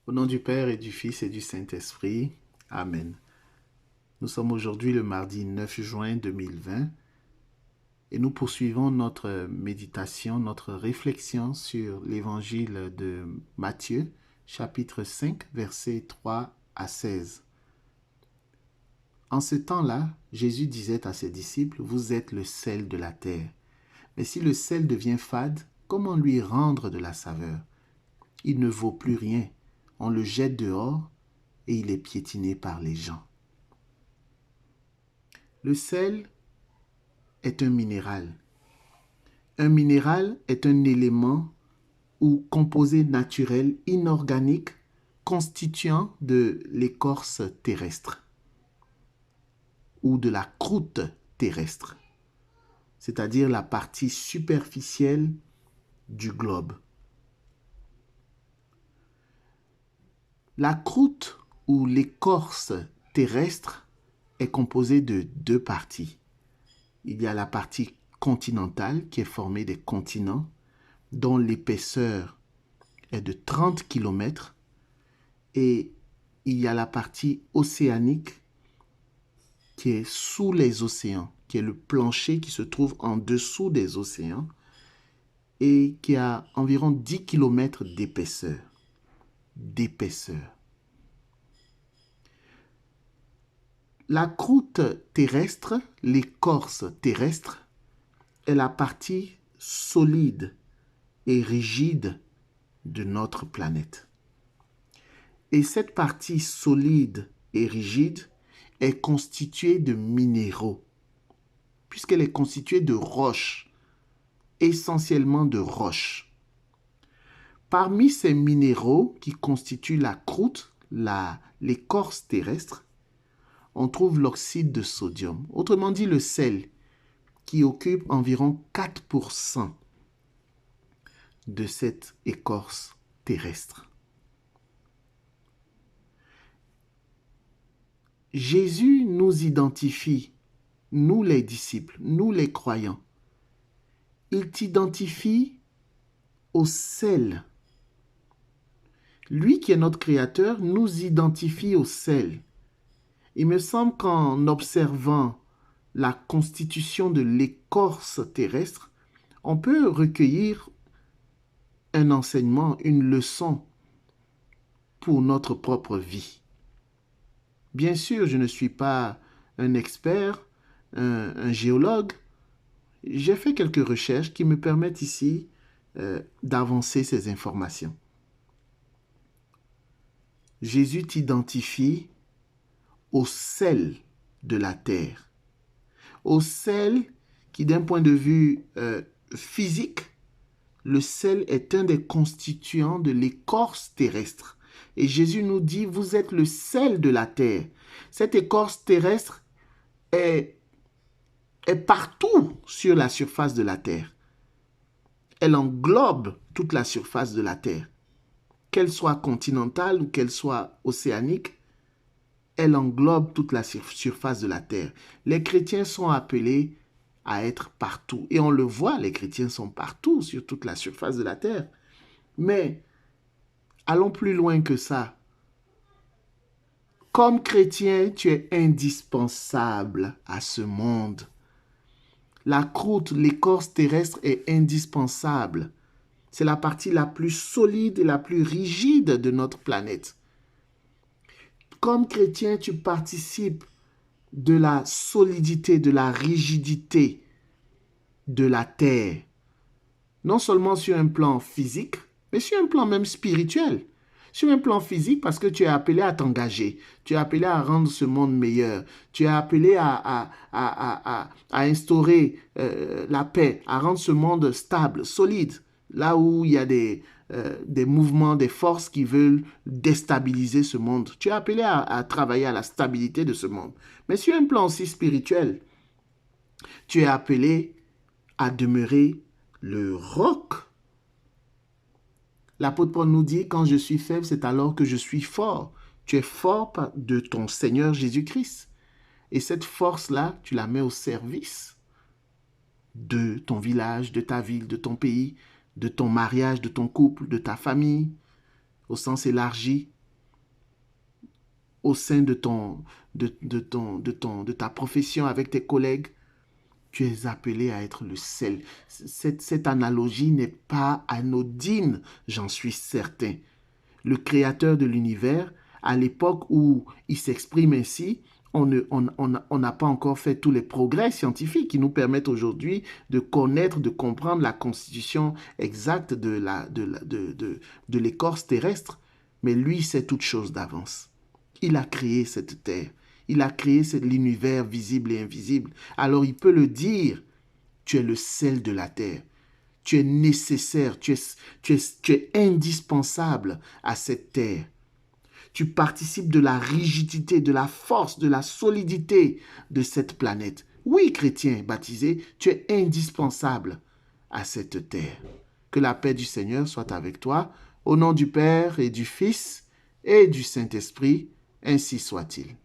Au nom du Père et du Fils et du Saint-Esprit. Amen. Nous sommes aujourd'hui le mardi 9 juin 2020 et nous poursuivons notre méditation, notre réflexion sur l'évangile de Matthieu, chapitre 5, versets 3 à 16. En ce temps-là, Jésus disait à ses disciples, « Vous êtes le sel de la terre. Mais si le sel devient fade, comment lui rendre de la saveur? Il ne vaut plus rien. On le jette dehors et il est piétiné par les gens. » Le sel est un minéral. Un minéral est un élément ou composé naturel inorganique constituant de l'écorce terrestre ou de la croûte terrestre, c'est-à-dire la partie superficielle du globe. La croûte ou l'écorce terrestre est composée de deux parties. Il y a la partie continentale qui est formée des continents dont l'épaisseur est de 30 km et il y a la partie océanique qui est sous les océans, qui est le plancher qui se trouve en dessous des océans et qui a environ 10 km d'épaisseur. La croûte terrestre, l'écorce terrestre, est la partie solide et rigide de notre planète. Et cette partie solide et rigide est constituée de minéraux, puisqu'elle est constituée de roches, essentiellement de roches. Parmi ces minéraux qui constituent la croûte, l'écorce terrestre, on trouve l'oxyde de sodium, autrement dit le sel, qui occupe environ 4% de cette écorce terrestre. Jésus nous identifie, nous les disciples, nous les croyants. Il t'identifie au sel. Lui qui est notre Créateur nous identifie au sel. Il me semble qu'en observant la constitution de l'écorce terrestre, on peut recueillir un enseignement, une leçon pour notre propre vie. Bien sûr, je ne suis pas un expert, un géologue. J'ai fait quelques recherches qui me permettent ici d'avancer ces informations. Jésus t'identifie au sel de la terre. Au sel qui, d'un point de vue physique, le sel est un des constituants de l'écorce terrestre. Et Jésus nous dit, vous êtes le sel de la terre. Cette écorce terrestre est partout sur la surface de la terre. Elle englobe toute la surface de la terre. Qu'elle soit continentale ou qu'elle soit océanique, elle englobe toute la surface de la terre. Les chrétiens sont appelés à être partout. Et on le voit, les chrétiens sont partout sur toute la surface de la terre. Mais allons plus loin que ça. Comme chrétien, tu es indispensable à ce monde. La croûte, l'écorce terrestre est indispensable. C'est la partie la plus solide et la plus rigide de notre planète. Comme chrétien, tu participes de la solidité, de la rigidité de la terre. Non seulement sur un plan physique, mais sur un plan même spirituel. Sur un plan physique, parce que tu es appelé à t'engager, tu es appelé à rendre ce monde meilleur, tu es appelé à instaurer la paix, à rendre ce monde stable, solide, là où il y a des mouvements, des forces qui veulent déstabiliser ce monde. Tu es appelé à travailler à la stabilité de ce monde. Mais sur un plan aussi spirituel, tu es appelé à demeurer le roc. L'apôtre Paul nous dit, quand je suis faible, c'est alors que je suis fort. Tu es fort de ton Seigneur Jésus-Christ. Et cette force-là, tu la mets au service de ton village, de ta ville, de ton pays, de ton mariage, de ton couple, de ta famille, au sens élargi, au sein de ta profession avec tes collègues. Tu es appelé à être le sel. Cette analogie n'est pas anodine, j'en suis certain. Le créateur de l'univers, à l'époque où il s'exprime ainsi, on n'a pas encore fait tous les progrès scientifiques qui nous permettent aujourd'hui de connaître, de comprendre la constitution exacte de l'écorce terrestre. Mais lui sait toutes choses d'avance. Il a créé cette terre. Il a créé l'univers visible et invisible. Alors il peut le dire, tu es le sel de la terre. Tu es nécessaire, tu es indispensable à cette terre. Tu participes de la rigidité, de la force, de la solidité de cette planète. Oui, chrétien baptisé, tu es indispensable à cette terre. Que la paix du Seigneur soit avec toi, au nom du Père et du Fils et du Saint-Esprit, ainsi soit-il.